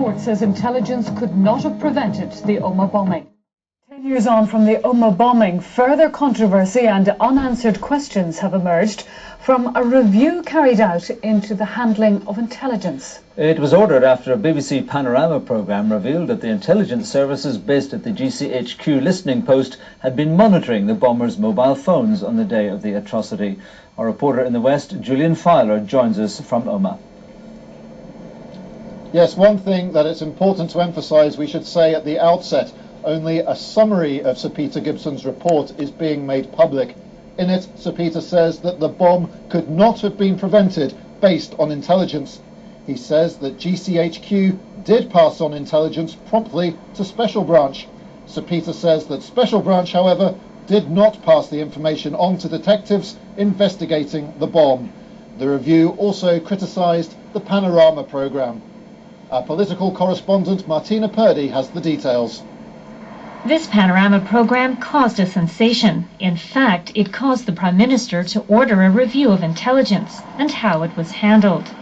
report says intelligence could not have prevented the Omagh bombing. 10 years on from the Omagh bombing, further controversy and unanswered questions have emerged from a review carried out into the handling of intelligence. It was ordered after a BBC Panorama programme revealed that the intelligence services based at the GCHQ listening post had been monitoring the bombers' mobile phones on the day of the atrocity. Our reporter in the West, Julian Fowler, joins us from Omagh. Yes, one thing that it's important to emphasise, we should say at the outset, only a summary of Sir Peter Gibson's report is being made public. In it, Sir Peter says that the bomb could not have been prevented based on intelligence. He says that GCHQ did pass on intelligence promptly to Special Branch. Sir Peter says that Special Branch, however, did not pass the information on to detectives investigating the bomb. The review also criticised the Panorama programme. Our political correspondent Martina Purdy has the details. This Panorama programme caused a sensation. In fact, it caused the Prime Minister to order a review of intelligence and how it was handled.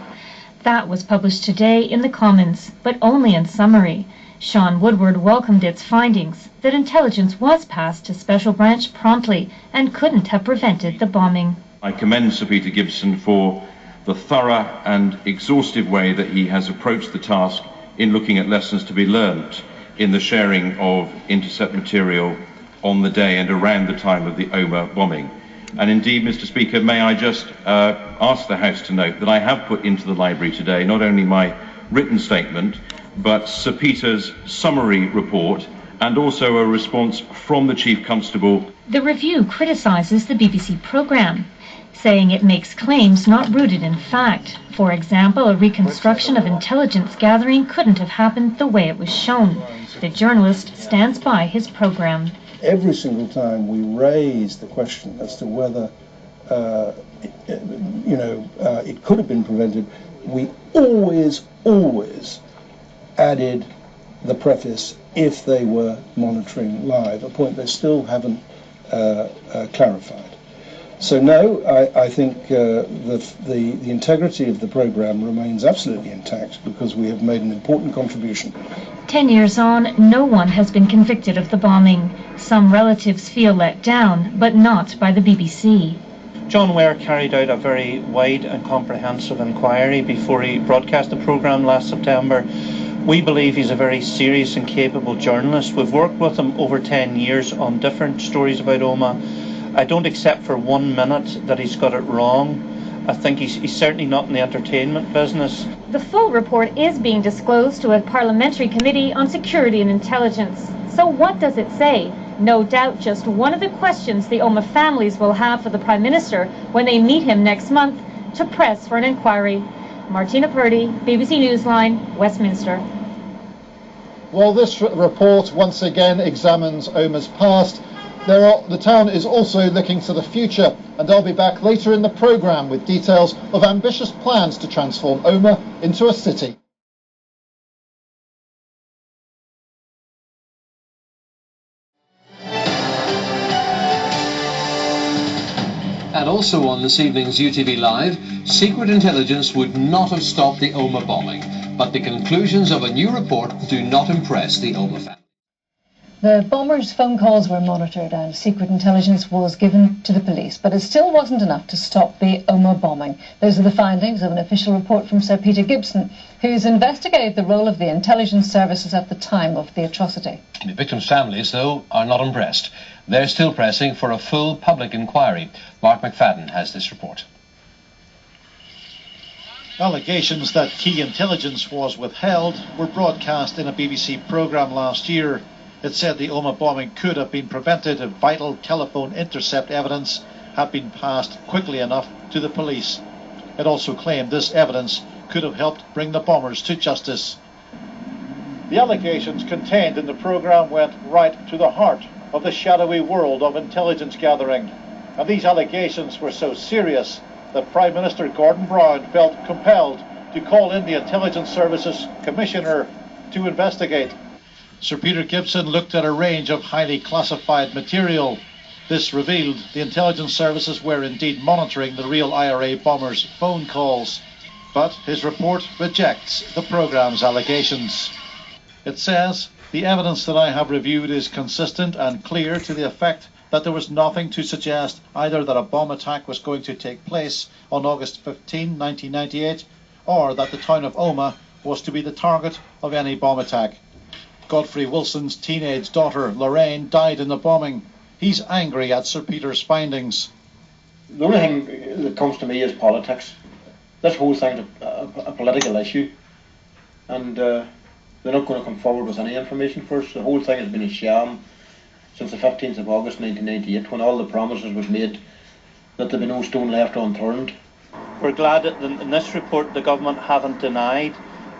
That was published today in the Commons, but only in summary. Sean Woodward welcomed its findings that intelligence was passed to Special Branch promptly and couldn't have prevented the bombing. I commend Sir Peter Gibson for the thorough and exhaustive way that he has approached the task in looking at lessons to be learnt in the sharing of intercept material on the day and around the time of the Omagh bombing. And indeed, Mr. Speaker, may I just ask the House to note that I have put into the library today not only my written statement, but Sir Peter's summary report and also a response from the Chief Constable. The review criticises the BBC programme, saying it makes claims not rooted in fact. For example, a reconstruction of intelligence gathering couldn't have happened the way it was shown. The journalist stands by his programme. Every single time we raise the question as to whether, it could have been prevented, we always added the preface, if they were monitoring live, a point they still haven't clarified. So no, I think the integrity of the programme remains absolutely intact because we have made an important contribution. 10 years on, no one has been convicted of the bombing. Some relatives feel let down, but not by the BBC. John Ware carried out a very wide and comprehensive inquiry before he broadcast the programme last September. We believe he's a very serious and capable journalist. We've worked with him over 10 years on different stories about Omagh. I don't accept for 1 minute that he's got it wrong. I think he's certainly not in the entertainment business. The full report is being disclosed to a parliamentary committee on security and intelligence. So what does it say? No doubt just one of the questions the Omagh families will have for the Prime Minister when they meet him next month to press for an inquiry. Martina Purdy, BBC Newsline, Westminster. While this report once again examines Omagh's past, the town is also looking to the future, and I'll be back later in the programme with details of ambitious plans to transform Omagh into a city. And also on this evening's UTV Live, secret intelligence would not have stopped the Omagh bombing, but the conclusions of a new report do not impress the Omagh family. The bombers' phone calls were monitored and secret intelligence was given to the police, but it still wasn't enough to stop the Omagh bombing. Those are the findings of an official report from Sir Peter Gibson, who's investigated the role of the intelligence services at the time of the atrocity. The victims' families, though, are not impressed. They're still pressing for a full public inquiry. Mark McFadden has this report. Allegations that key intelligence was withheld were broadcast in a BBC programme last year. It said the Omagh bombing could have been prevented if vital telephone intercept evidence had been passed quickly enough to the police. It also claimed this evidence could have helped bring the bombers to justice. The allegations contained in the programme went right to the heart of the shadowy world of intelligence gathering. And these allegations were so serious that Prime Minister Gordon Brown felt compelled to call in the Intelligence Services Commissioner to investigate. Sir Peter Gibson looked at a range of highly classified material. This revealed the intelligence services were indeed monitoring the real IRA bombers' phone calls. But his report rejects the programme's allegations. It says, the evidence that I have reviewed is consistent and clear to the effect that there was nothing to suggest either that a bomb attack was going to take place on August 15, 1998, or that the town of Omagh was to be the target of any bomb attack. Godfrey Wilson's teenage daughter, Lorraine, died in the bombing. He's angry at Sir Peter's findings. The only thing that comes to me is politics. This whole thing's a political issue, and they're not going to come forward with any information first. The whole thing has been a sham since the 15th of August 1998, when all the promises was made that there'd be no stone left unturned. We're glad that in this report the government haven't denied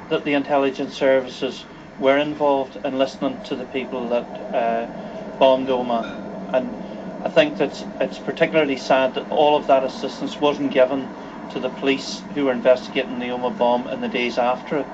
that the intelligence services were involved in listening to the people that bombed Omagh, and I think that it's particularly sad that all of that assistance wasn't given to the police who were investigating the Omagh bomb in the days after it.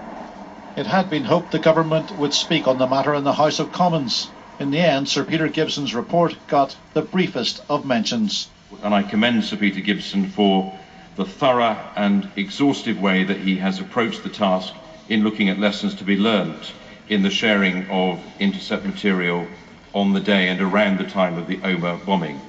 It had been hoped the government would speak on the matter in the House of Commons. In the end, Sir Peter Gibson's report got the briefest of mentions. And I commend Sir Peter Gibson for the thorough and exhaustive way that he has approached the task in looking at lessons to be learnt in the sharing of intercept material on the day and around the time of the Omagh bombing.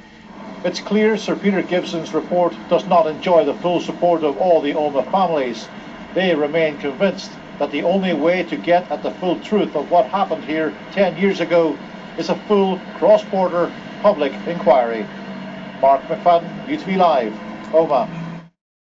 It's clear Sir Peter Gibson's report does not enjoy the full support of all the Omagh families. They remain convinced that the only way to get at the full truth of what happened here 10 years ago is a full cross-border public inquiry. Mark McFadden, UTV Live, Omagh.